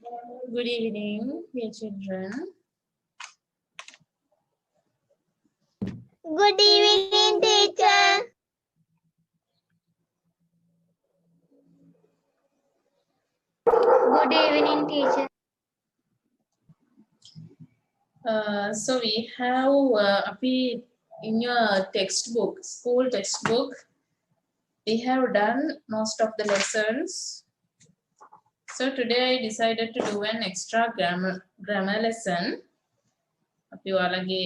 Good evening, dear children. Good evening, teacher. Good evening, teacher. So we have in your textbook, school textbook, we have done most of the lessons. So today I decided to do an extra grammar lesson. අපි ඔයාලගේ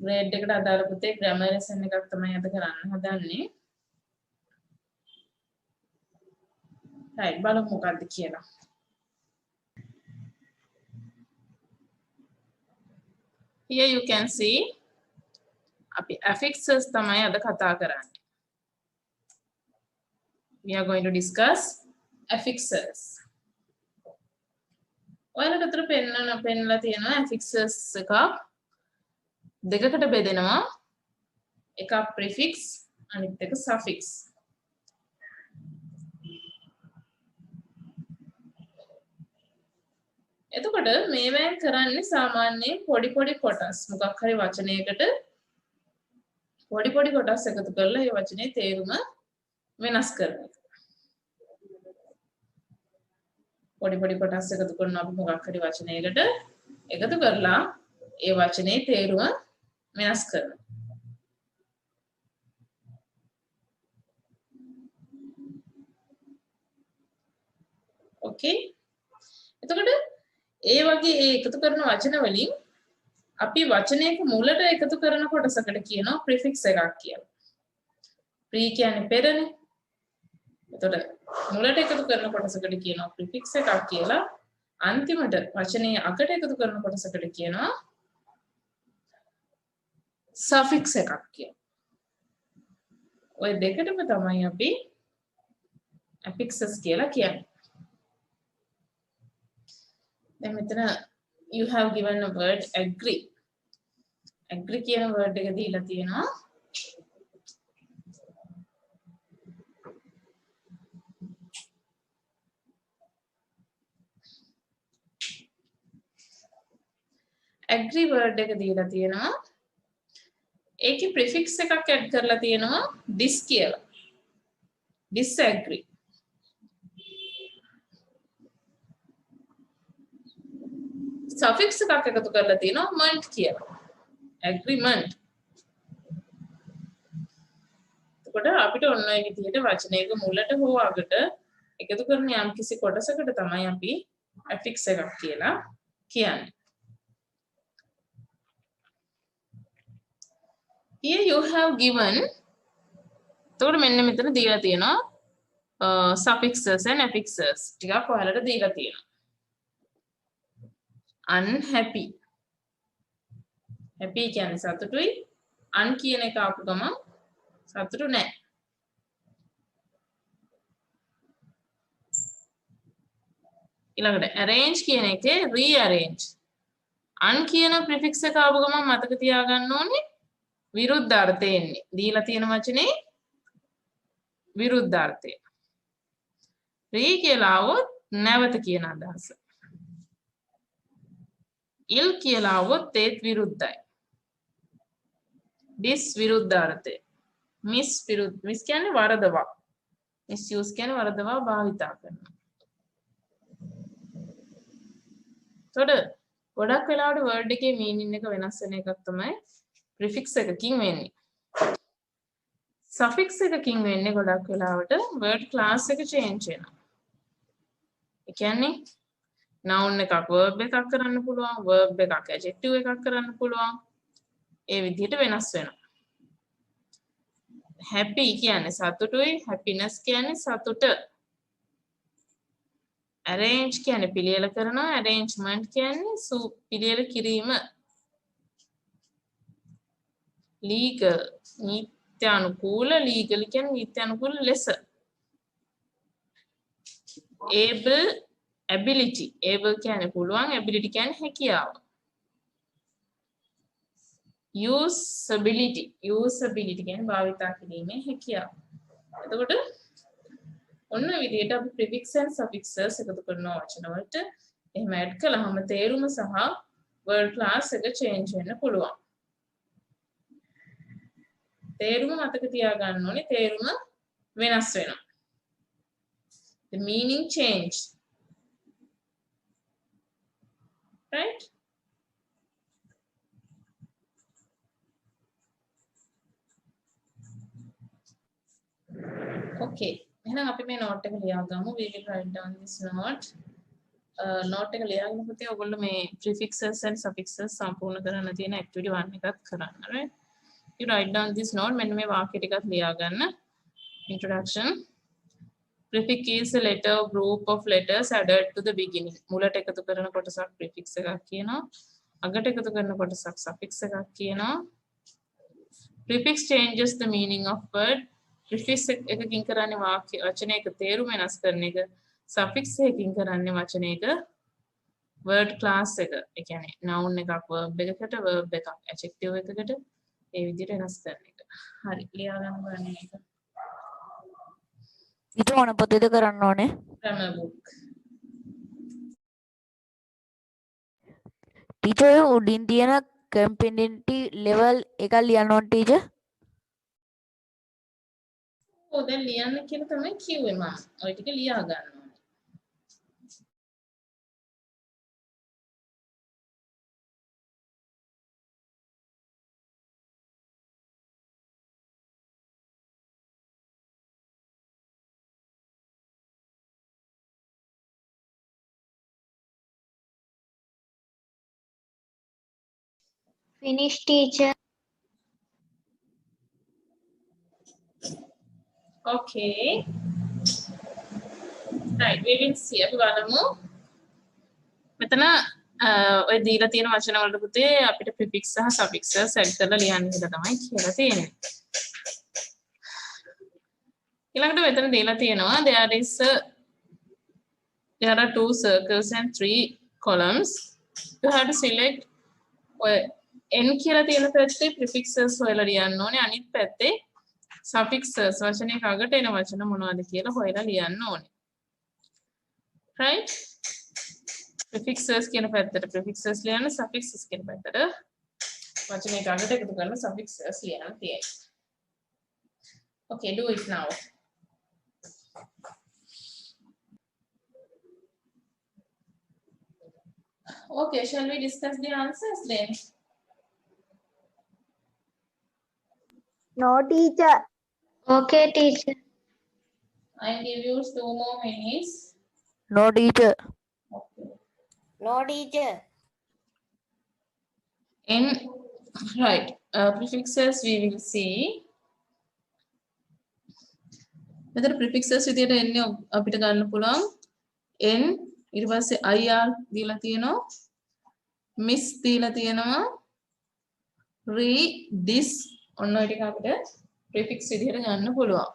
grade එකට අදාළ පුතේ grammar lesson එකක් තමයි අද කරන්න හදන්නේ. right බලමු මොකක්ද කියලා. Here you can see අපි affixes තමයි අද කතා කරන්නේ. We are going to discuss affixes. ඔයාලට අතර පෙන්නලා තියෙනවා affixes එකක් දෙකකට බෙදෙනවා. එකක් prefix අනිත් එක suffix. එතකොට මේවෙන් කරන්නේ සාමාන්‍යයෙන් පොඩි පොඩි කොටස් මොකක් හරි වචනයකට පොඩි පොඩි කොටස් එකතු කරලා ඒ වචනේ තේරුම වෙනස් කරන එක. පොඩි පොඩි කොටස් එකතු කරනවා අපි මොකක් හරි වචනයකට එකතු කරලා ඒ වචනේ තේරුම වෙනස් කරනවා. ඕකේ. එතකොට ඒ වගේ ඒ එකතු කරන වචන වලින් අපි වචනයක මුලට එකතු කරන කොටසකට කියනවා prefix එකක් කියලා. pre කියන්නේ පෙරනේ. එතකොට මුලට එකතු කරන කොටසකට කියනවා prefix එකක් කියලා. අන්තිමට වචනේ අගට එකතු කරන කොටසකට කියනවා suffix එකක් කියලා. ඔය දෙකටම තමයි අපි affixes කියලා කියන්නේ. දැන් මෙතන you have given a word agree. agree කියන word එක දීලා තියෙනවා. agree word එක දීලා තියෙනවා. ඒකේ prefix එකක් add කරලා තියෙනවා this කියලා. disagree. suffix එකක් එකතු කරලා තියෙනවා ment කියලා. agreement. එතකොට අපිට ඔන්න ඔය විදිහට වචනයක මුලට හෝ අගට එකතු කරන යම් කිසි කොටසකට තමයි අපි affix එකක් කියලා කියන්නේ. Here you have given එතකොට මෙන්න මෙතන දීලා තියෙනවා suffixes and affixes ටිකක් ඔයාලට දීලා තියෙනවා. unhappy. happy කියන්නේ සතුටුයි. un කියන එක ආපු ගමන් සතුටු නැහැ. ඊළඟට arrange කියන එකේ rearrange. un කියන prefix එක ආපු ගමන් මතක තියාගන්න ඕනේ විරුද්ධාර්ථය එන්නේ. දීලා තියෙන වචනේ විරුද්ධාර්ථය. re කියලා આવොත් නැවත කියන අදහස. ill කියලා આવොත් ඒත් විරුද්ධයි. dis විරුද්ධාර්ථය. miss කියන්නේ වරදවා. misuse කියන්නේ වරදවා භාවිතා කරනවා. ගොඩක් වෙලාවට word එකේ meaning එක වෙනස් වෙන එකක් තමයි prefix එකකින් වෙන්නේ. suffix එකකින් වෙන්නේ ගොඩක් වෙලාවට word class එක change වෙනවා. ඒ කියන්නේ noun එකක් verb එකක් කරන්න පුළුවන්, verb එකක් adjective එකක් කරන්න පුළුවන්. ඒ විදිහට වෙනස් වෙනවා. happy කියන්නේ සතුටුයි, happiness කියන්නේ සතුට. arrange කියන්නේ පිළියෙල කරනවා, arrangement කියන්නේ පිළියෙල කිරීම. legal නීත්‍යානුකූල, legal කියන්නේ නීත්‍යානුකූල ලෙස. able ability. able කියන්නේ පුළුවන්, ability කියන්නේ හැකියාව. usability. usability කියන්නේ භාවිතා කිරීමේ හැකියාව. එතකොට ඔන්න විදිහට අපි prefix and suffixes එකතු කරන වචන වලට එහෙම ඇඩ් කළාම තේරුම සහ word class එක change වෙන්න පුළුවන්. තේරුම මතක තියාගන්න ඕනේ. තේරුම වෙනස් වෙනවා. The meaning changed. Right? Okay. එහෙනම් අපි මේ note එක ලියාගමු. We will write down this note. note එක ලියාගෙන පුතේ ඔයගොල්ලෝ මේ prefixes and suffixes සම්පූර්ණ කරන්න තියෙන activity 1 එකත් කරන්න. Right? You write down this note. මෙන්න මේ වාක්‍ය ටිකත් ලියාගන්න. Introduction. Prefix is a letter or group of letters added to the beginning. මුලට එකතු කරන කොටසක් prefix එකක් කියනවා. අගට එකතු කරන කොටසක් suffix එකක් කියනවා. Prefix changes the meaning of word. Prefix එකකින් කරන්නේ වාක්‍ය වචනයක තේරුම වෙනස් කරන එක. Suffix එකකින් කරන්නේ වචනයක word class එක. ඒ කියන්නේ noun එකක් verb එකකට verb එකක් adjective එකකට ඒ විදිහට වෙනස් කරන එක. හරි ලියා ගන්න බලන්න මේක. ඊට මොන පොතේද කරන්න ඕනේ? Grammar book. ටීචර් උඩින් තියෙන කම්පිටන්ටි ලෙවල් එක ලියන්න ඕනේ ටීචර්. ඔව් දැන් ලියන්න කියලා තමයි කිව්වේ මම. ඔය ටික ලියා ගන්න ඕනේ. Finish, teacher. Okay. Right, we will see. අපි බලමු. මෙතන ඔය දීලා තියෙන වචන වලට පුතේ අපිට prefix සහ suffixes add කරලා ලියන්න කියලා තමයි කියලා තියෙන්නේ. ඊළඟට මෙතන දීලා තියෙනවා there are 2 circles and 3 columns. You have to select ඔය n කියලා තියෙන පැත්තේ prefixes හොයලා ලියන්න ඕනේ. අනිත් පැත්තේ suffixes වචනයක අගට එන වචන මොනවද කියලා හොයලා ලියන්න ඕනේ. Right? Prefixes කියන පැත්තට prefixes ලියන්න, suffixes කියන පැත්තට වචනයක අගට එකතු කරන suffixes ලියන්න තියෙනවා. Okay, do it now. Okay, shall we discuss the answers then? No, teacher. Okay, teacher. I'll give you 2 more minutes. No teacher. Okay. No, teacher. In right, prefixes we will see. මෙතන prefixes විදියට එන්නේ අපිට ගන්න පුළුවන් n ඊට පස්සේ ir දීලා තියෙනවා miss දීලා තියෙනවා re this ඔන්න ඔය ටික අපිට prefix විදියට ගන්න පුළුවන්.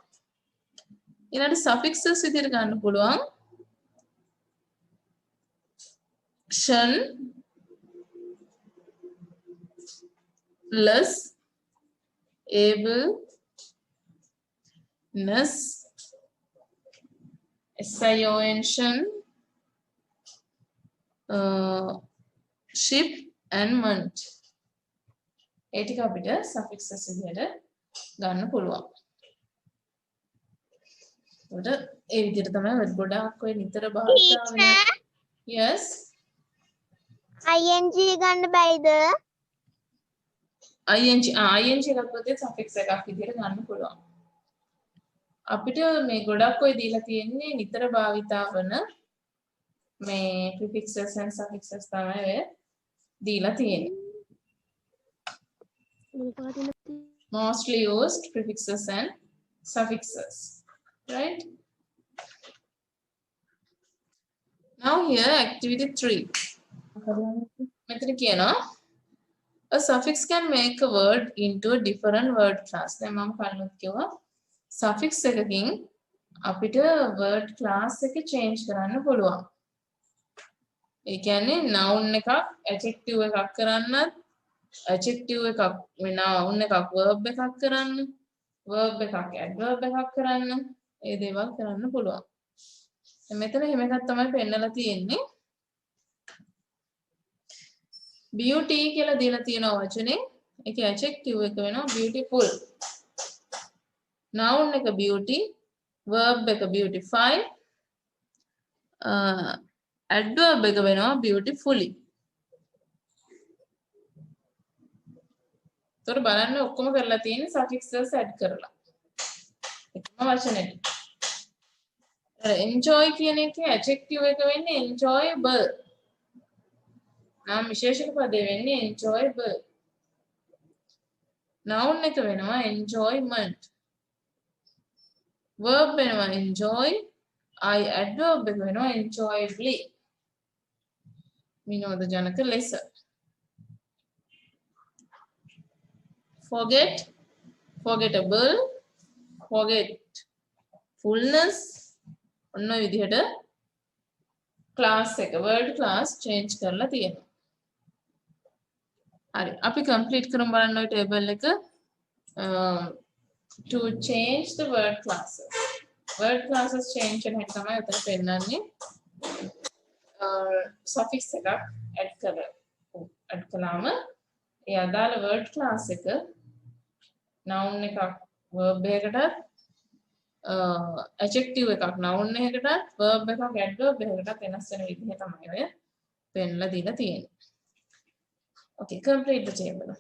ඊළඟට suffixes විදියට ගන්න පුළුවන් tion less able ness sion ship and month ඒ ටික අපිට suffixes විදියට ගන්න පුළුවන්. උඩ ඒ විදියට තමයි ගොඩාක් ඔය නිතර භාවිතා වෙන. Yes. ing ගන්න බැයිද? ing එකක් පොතේ suffix එකක් විදියට ගන්න පුළුවන්. අපිට මේ ගොඩක් ඔය දීලා තියෙන්නේ නිතර භාවිතා වන මේ prefixes and suffixes තමයි ඔය දීලා තියෙන්නේ. Mostly used prefixes and suffixes, right? Now here activity 3. මෙතන කියනවා a suffix can make a word into a different word class. දැන් මම කලිනුත් කිව්වා suffix එකකින් අපිට word class එක change කරන්න පුළුවන්. ඒ කියන්නේ noun එකක් adjective එකක් කරන්නත් adjective එකක් noun එකක් verb එකක් කරන්න verb එකක් adverb එකක් කරන්න ඒ දේවල් කරන්න පුළුවන්. මෙතන එහෙම එකක් තමයි පෙන්නලා තියෙන්නේ. beauty කියලා දීලා තියෙනවා වචනේ. ඒකේ adjective එක වෙනවා beautiful. noun එක beauty, verb එක beautify, adverb එක වෙනවා beautifully. තොර බලන්න ඔක්කොම කරලා තියෙන්නේ suffixes add කරලා. එකම වචනෙට. enjoy කියන එකේ adjective එක වෙන්නේ enjoyable. නම් විශේෂක පදේ වෙන්නේ enjoyable. noun එක වෙනවා enjoyment. verb වෙනවා enjoy. adverb එක වෙනවා enjoyably. විනෝදජනක ලෙස. forget, forgettable, forgetfulness. ඔන්න ඔය විදිහට class එක word class change කරලා තියෙනවා. හරි අපි complete කරමු බලන්න ඔය table එක. To change the word classes. Word classes change කරන හැටි තමයි උතන පෙන්නන්නේ. suffix එකක් add කළාම ඒ අදාළ word class එක noun එකක් verb එකකට adjective එකක් noun එකකට verb එකක් adverb එකකට වෙනස් වෙන විදිහ තමයි ඔය පෙන්නලා දීලා තියෙන්නේ. Okay, complete the table.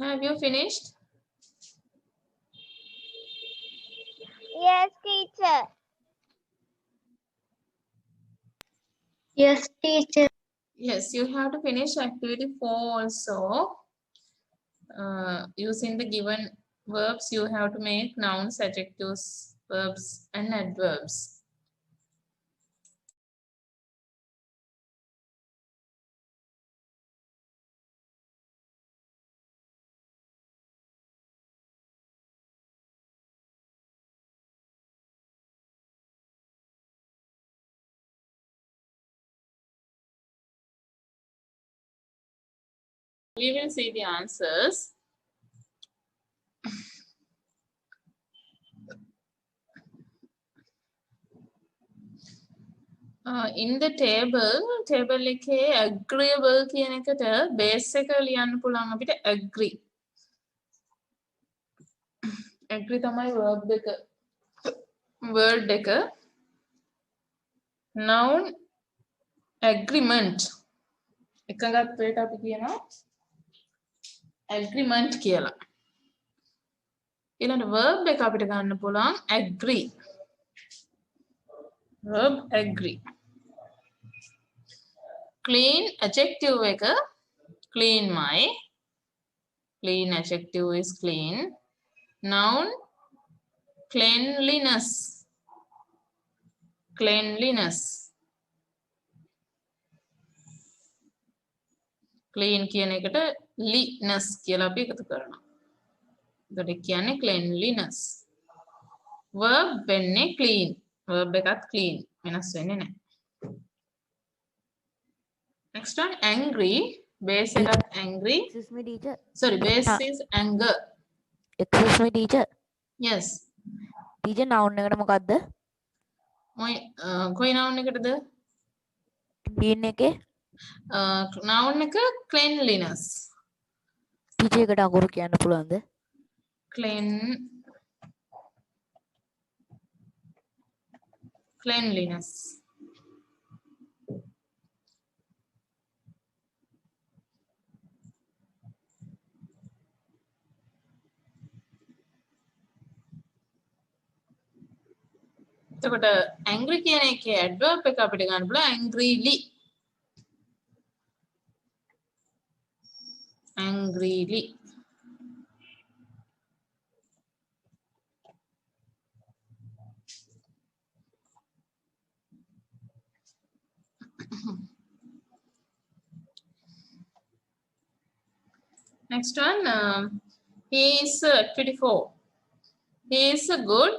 Have you finished? Yes, teacher. Yes, teacher. Yes, you have to finish activity 4 also. Using the given verbs, you have to make nouns, adjectives, verbs, and adverbs. We will see the answers. In the table එකේ agreeable කියන එකට base එක ලියන්න පුළුවන් අපිට agree. agree තමයි verb එක word එක. noun agreement එකඟත්වයට අපි කියනවා agreement කියලා. ඊළඟ verb එක අපිට ගන්න පුළුවන් agree. verb agree. clean adjective එක clean my. clean adjective is clean. noun cleanliness. cleanliness. clean කියන එකට liness කියලා අපි එකතු කරනවා. ඒකට කියන්නේ cleanliness. verb වෙන්නේ clean. verb එකත් clean. වෙනස් වෙන්නේ නැහැ. next one angry. base එකත් angry. Excuse me, teacher. sorry, base is anger. Excuse me, teacher. yes. Teacher, noun එකට මොකද්ද? කොයි noun එකටද? clean එකේ noun එක cleanliness. teacher එකට අකුරු කියන්න පුළුවන්ද? cleanliness. එතකොට angry කියන එකේ adverb එක අපිට ගන්න පුළුවන් angrily. angrily. Next one, he is activity 4. He is a good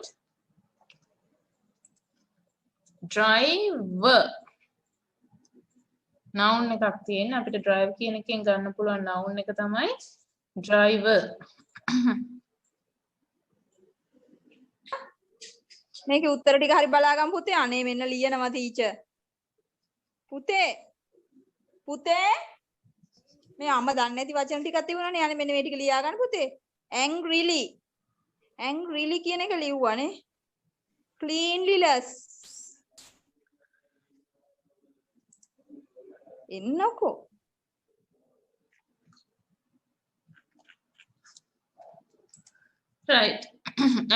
driver. Noun එකක් තියෙන අපිට drive කියන එකෙන් ගන්න පුළුවන් noun එක තමයි driver. මේකේ උත්තර ටික හරි බලාගමු පුතේ. අනේ මෙන්න ලියනවා ටීචර්. පුතේ මේ අම්මා දන්නේ නැති වචන ටිකක් තිබුණානේ. අනේ මෙන්න මේ ටික ලියා ගන්න පුතේ. angrily කියන එක ලිව්වනේ. cleanliness එන්නකෝ. Right.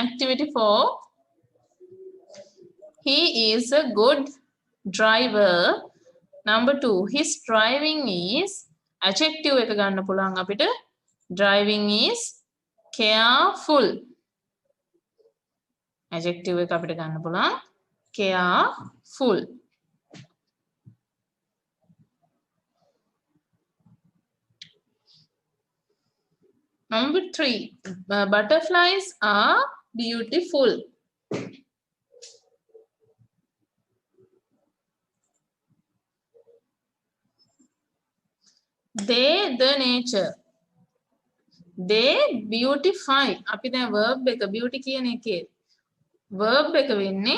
Activity 4. He is a good driver. Number 2. His driving is adjective එක ගන්න පුළුවන් අපිට. Driving is careful. Adjective එක අපිට ගන්න පුළුවන් careful. Number 3. Butterflies are beautiful. They the nature. They beautify. අපි දැන් verb එක beauty කියන එකේ verb එක වෙන්නේ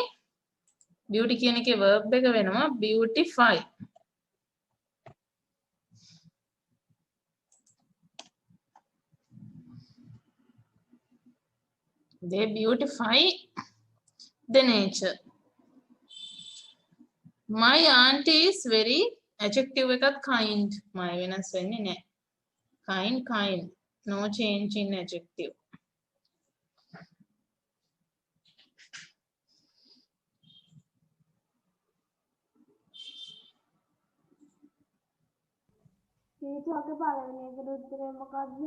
beauty කියන එකේ verb එක වෙනවා beautify. They beautify the nature. My auntie is very adjective එකත් kind. my වෙනස් වෙන්නේ නැහැ. kind. No change in adjective. ඊට පළවෙනි එකට උත්තරේ මොකක්ද?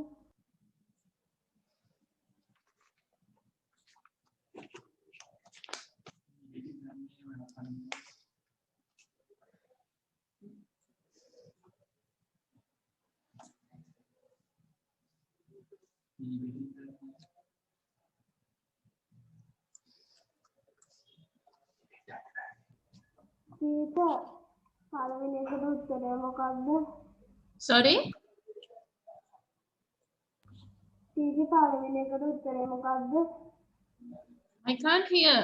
පළවෙනි එකට උත්තරේ මොකක්ද? Sorry? පළවෙනි එකට උත්තරේ මොකක්ද? I can't hear.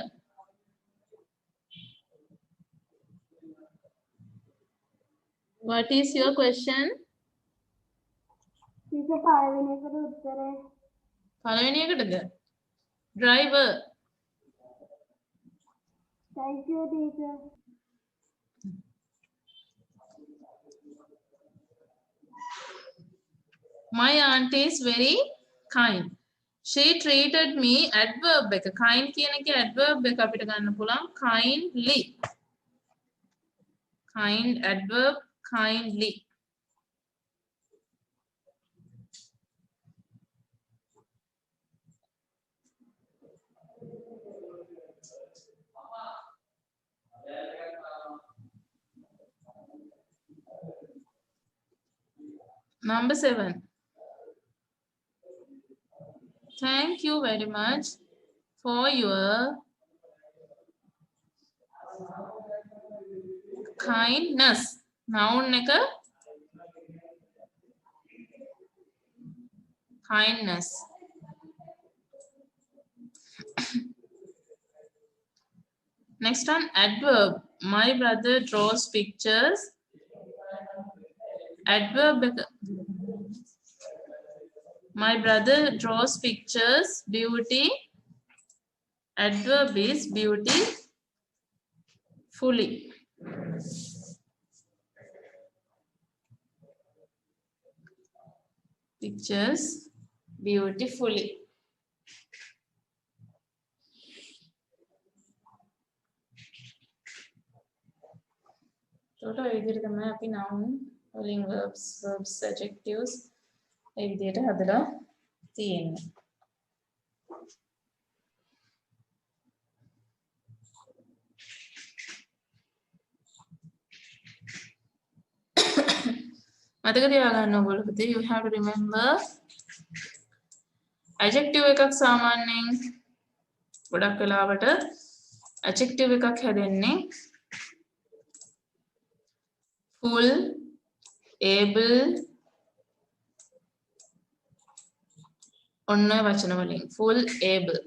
What is your question? පළවෙනි එකට උත්තරේ පළවෙනි එකටද? Driver. Thank you, teacher. My auntie is very kind. She treated me adverb එක kind කියන එකේ adverb එක අපිට ගන්න පුළුවන් kindly. Kind adverb kindly. Number 7. Thank you very much for your kindness. Noun එක kindness. Next one, adverb. My brother draws pictures. Adverb. My brother draws pictures. Beauty. Adverb is beautifully. Pictures beautifully. Total විදිහට තමයි අපි noun වලින් verbs adjectives ඒ විදිහට හදලා තියෙන්නේ. මතක තියාගන්න ඕගොල්ලෝ පුතේ, you have to remember adjective එකක් සාමාන්‍යයෙන් ගොඩක් වෙලාවට adjective එකක් හැදෙන්නේ full, able ඔන්න වචන වලින් full, able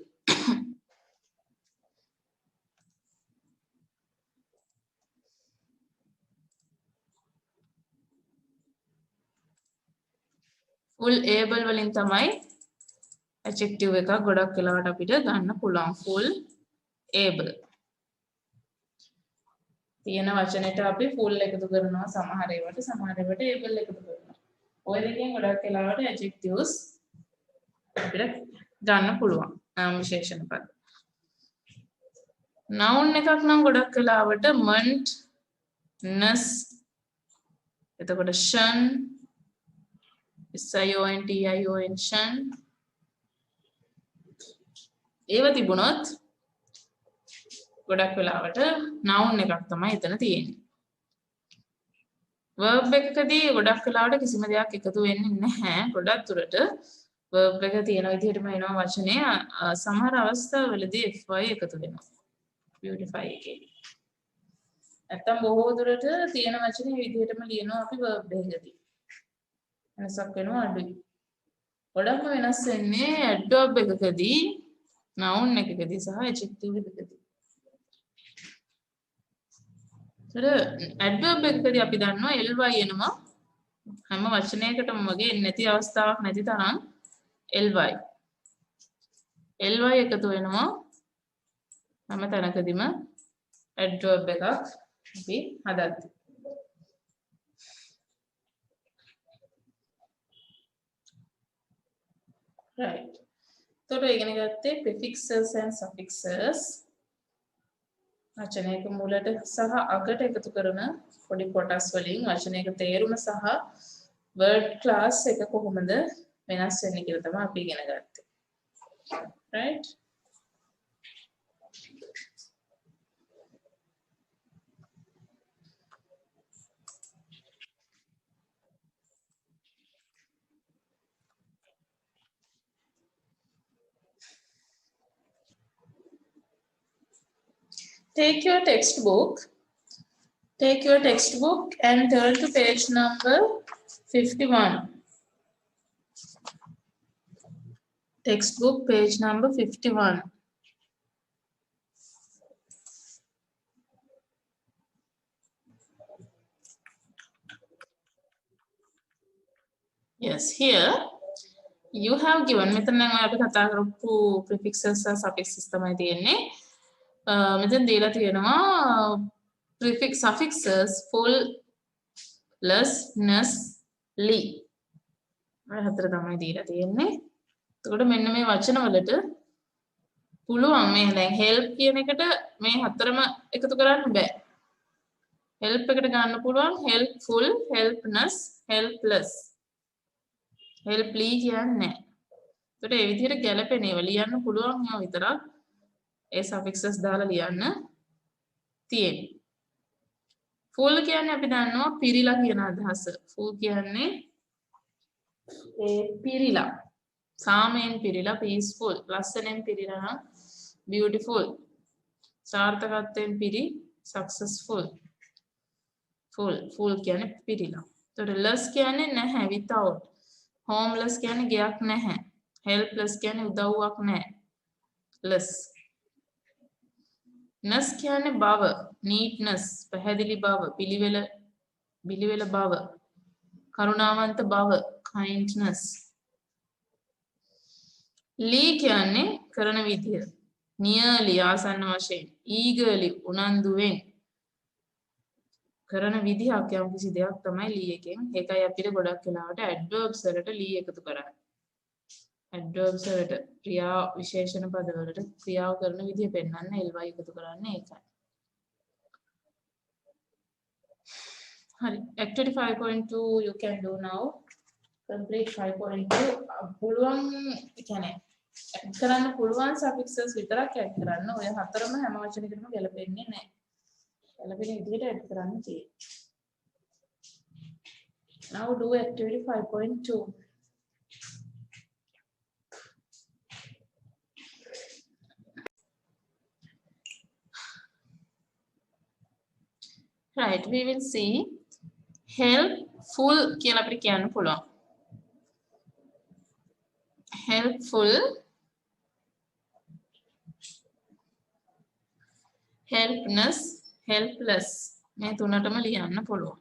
full able වලින් තමයි adjective එකක් ගොඩක් වෙලාවට අපිට ගන්න පුළුවන් full able තියෙන වචනෙට අපි full එකතු කරනවා සමහර ඒවාට able එකතු කරනවා ඔය දෙකෙන් ගොඩක් වෙලාවට adjectives අපිට ගන්න පුළුවන් නාම විශේෂණ පද noun එකක් නම් ගොඩක් වෙලාවට meant ness එතකොට shun SION shun ඒව තිබුණොත් ගොඩක් වෙලාවට noun එකක් තමයි එතන තියෙන්නේ verb එකකදී ගොඩක් වෙලාවට කිසිම දෙයක් එකතු වෙන්නේ නැහැ ගොඩක් දුරට verb එක තියෙන විදිහටම එනවා වචනේ සමහර අවස්ථාවලදී fy එකතු වෙනවා beautify එකේ නැත්තම් බොහෝ දුරට තියෙන වචනේ විදිහටම ලියනවා අපි verb එකකදී වෙනසක් වෙනවා අඩුයි ගොඩක්ම වෙනස් වෙන්නේ adverb එකකදී noun එකකදී සහ adjective එකකදී adverb එකකදී අපි දන්නවා ly එනවා හැම වචනයකටම වගේ නැති අවස්ථාවක් නැති තරම් ly එකතු වෙනවා හැම තැනකදීම adverb එකක් අපි හදද්දී right එතකොට ඉගෙන ගත්තේ prefixes and suffixes වචනයක මුලට සහ අගට එකතු කරන පොඩි කොටස් වලින් වචනයක තේරුම සහ word class එක කොහොමද වෙනස් වෙන්නේ කියලා තමයි අපි ඉගෙන ගත්තේ. right? Take your textbook and turn to page number 51. Textbook page number 51. Yes, here you have given මෙතන නම් අපි කතා කරපු prefixes සහ suffixes තමයි තියෙන්නේ. මෙතන දීලා තියෙනවා prefix suffixes full plus ness ly ඔය හතර තමයි දීලා තියෙන්නේ. එතකොට මෙන්න මේ වචන වලට පුළුවන් මේ දැන් help කියන එකට මේ හතරම එකතු කරන්න බෑ. help එකට ගන්න පුළුවන් helpful, helpness, helpless. helply කියන්නේ. එතකොට ඒ විදිහට ගැලපෙන ඒවා ලියන්න පුළුවන් ඒවා විතරක් ඒ suffixes දාලා ලියන්න තියෙන්නේ. full කියන්නේ අපි දන්නවා පිරීලා කියන අදහස. full කියන්නේ ඒ පිරීලා. සාමයෙන් පිරීලා peaceful. ලස්සනෙන් පිරීලා නම් beautiful. සාර්ථකත්වයෙන් පිරි successful. full කියන්නේ පිරීලා. එතකොට less කියන්නේ නැහැ without. homeless කියන්නේ ගයක් නැහැ. helpless කියන්නේ උදව්වක් නැහැ. less. ness කියන්නේ බව, neatness, පැහැදිලි බව, පිළිවෙල බව, කරුණාවන්ත බව, kindness. ly කියන්නේ කරන විදිය, nearly ආසන්න වශයෙන්, eagerly උනන්දුවෙන් කරන විදිහක් යම් කිසි දෙයක් තමයි ly එකෙන්. ඒකයි අපිට ගොඩක් වෙලාවට adverbs වලට ly එකතු කරන්නේ. adverbs වලට ක්‍රියා විශේෂණ පද වලට ක්‍රියාව කරන විදිය පෙන්වන්න ly එකතු කරන්නේ ඒකයි. හරි activity 5.2 you can do now. complete 5.2 පුළුවන් කියන්නේ add කරන්න පුළුවන් suffixes විතරක් add කරන්න. ඔය හතරම හැම වචනයකටම ගැලපෙන්නේ නැහැ. ගැලපෙන විදිහට add කරන්න තියෙන්නේ. now do activity 5.2. Right, we will see helpful කියලා අපිට කියන්න පුළුවන්. Helpful, helpness, helpless මේ තුනටම ලියන්න පුළුවන්.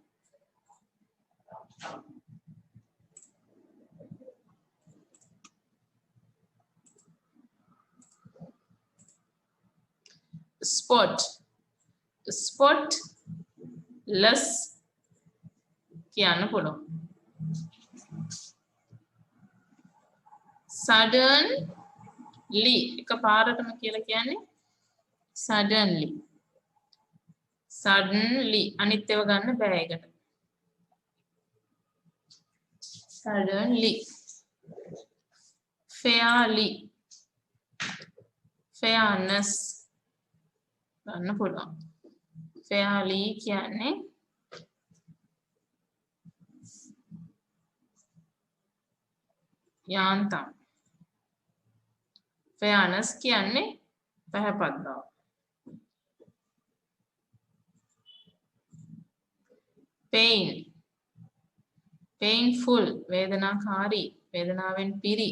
Spot, spotless කියන්න පුළුවන්. Suddenly එකපාරටම කියලා කියන්නේ suddenly. Suddenly අනිත් ඒවා ගන්න බෑ ඒකට. Suddenly. Fairly. Fairness ගන්න පුළුවන්. Fairly කියන්නේ යාන්තම්. Fairness කියන්නේ පැහැපත් බව. Pain, painful වේදනාකාරී, වේදනාවෙන් පිරි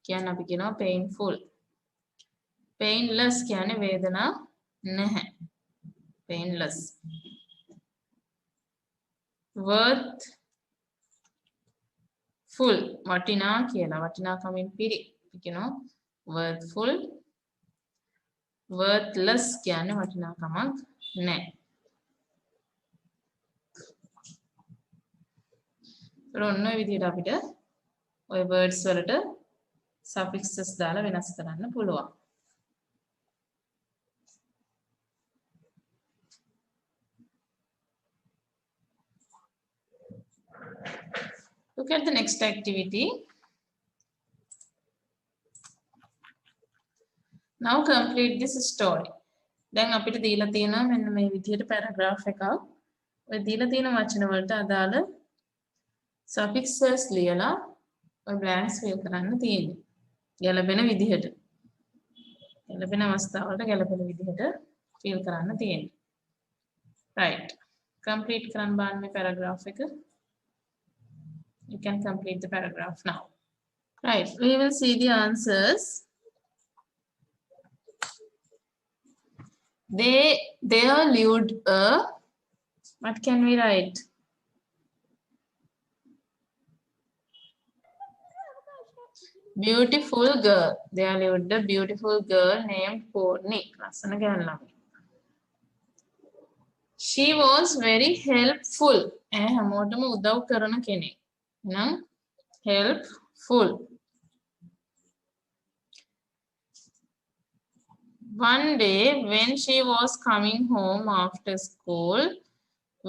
කියන්නේ අපි කියනවා painful. Painless කියන්නේ වේදනා නැහැ. Painless. Worthful වටිනා කියලා, වටිනාකමින් පිරි අපි කියනවා worthful. Worthless කියන්නේ වටිනාකමක් නැහැ. ඔන්න ඔය විදිහට අපිට ඔය words වලට suffixes දාලා වෙනස් කරන්න පුළුවන්. Look at the next activity. Now complete this story. දැන් අපිට දීලා තියෙනවා මෙන්න මේ විදිහට paragraph එකක්. ඔය දීලා තියෙන වචන වලට අදාළ suffixes ලියලා ඔය blanks fill කරන්න තියෙන්නේ. ගැලපෙන විදිහට. ගැලපෙන අවස්ථාවලට ගැලපෙන විදිහට fill කරන්න තියෙන්නේ. Right. Complete කරන්න බලන්න මේ paragraph එක. You can complete the paragraph now. Right. We will see the answers. There lived a, what can we write? Beautiful girl. There lived a beautiful girl named Courtney. She was very helpful. හැමෝටම උදව් කරන කෙනෙක්. එහෙනම් helpful. One day when she was coming home after school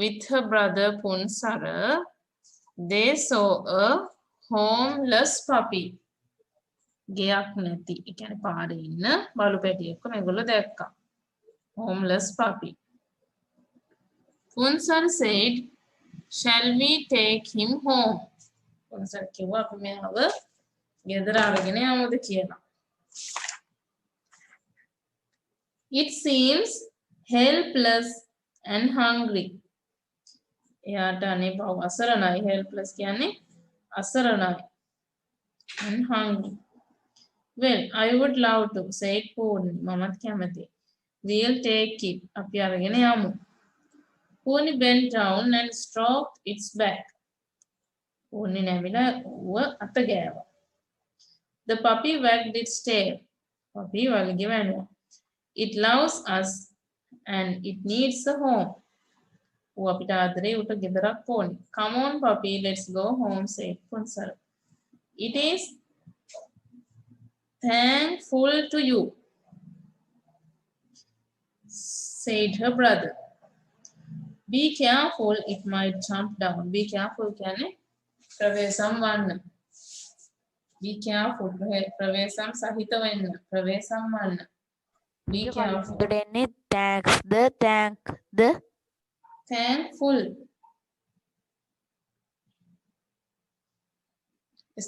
with her brother Punsara, they saw a homeless puppy. ගෙයක් නැති. ඒ කියන්නේ පාරේ ඉන්න බලු පැටියෙක්ව මේගොල්ලෝ දැක්කා. Homeless puppy. Punsara said, "Shall we take him home?" Punsara කිව්වා අපි මෙයාව ගෙදර අරගෙන යමුද කියලා. It seems helpless and hungry. එයාට අනේ පව අසරණයි. helpless කියන්නේ අසරණයි. And hungry. Well, I would love to, said Pony. මමත් කැමතියි. We'll take it. අපි අරගෙන යමු. Pony bent down and stroked its back. Pony නැමිලා ඌව අත ගෑවා. The puppy wagged its tail. Puppy වලිගෙ වැනුවා. It loves us and it needs a home. ඌ අපිට ආදරේ ඌට ගෙදරක් ඕනේ. Come on puppy, let's go home, said Punsara. It is thankful to you, said her brother. Be careful, it might jump down. Be careful කියන්නේ ප්‍රවේශම් වන්න. Be careful ප්‍රවේශම් සහිත වෙන්න. ප්‍රවේශම් වන්න. Be careful. එකට එන්නේ thanks the thankful.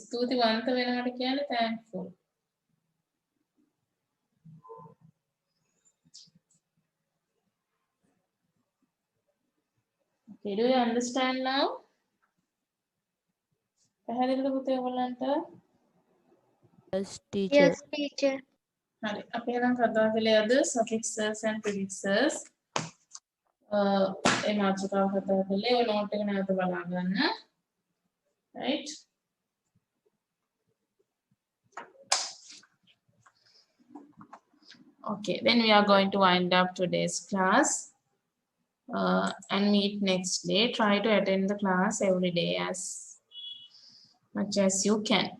ස්තුතිවන්ත වෙනවට කියන්නේ thankful. Okay, do you understand now? පැහැදිලිද පුතේ ඔයගොල්ලන්ට? Yes, teacher. Yes, teacher. හරි. අපි එහෙනම් කතා කළේ අද suffixes and prefixes. ඒ මාතෘකාව කතා කළේ. ඔය නෝට් එක නැවත බලා ගන්න. Right? Okay, then we are going to wind up today's class and meet next day. Try to attend the class every day as much as you can.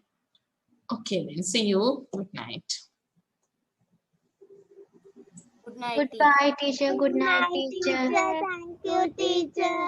Okay, then see you. Good night. Good night. Goodbye, teacher. Good night, teacher. Thank you, teacher.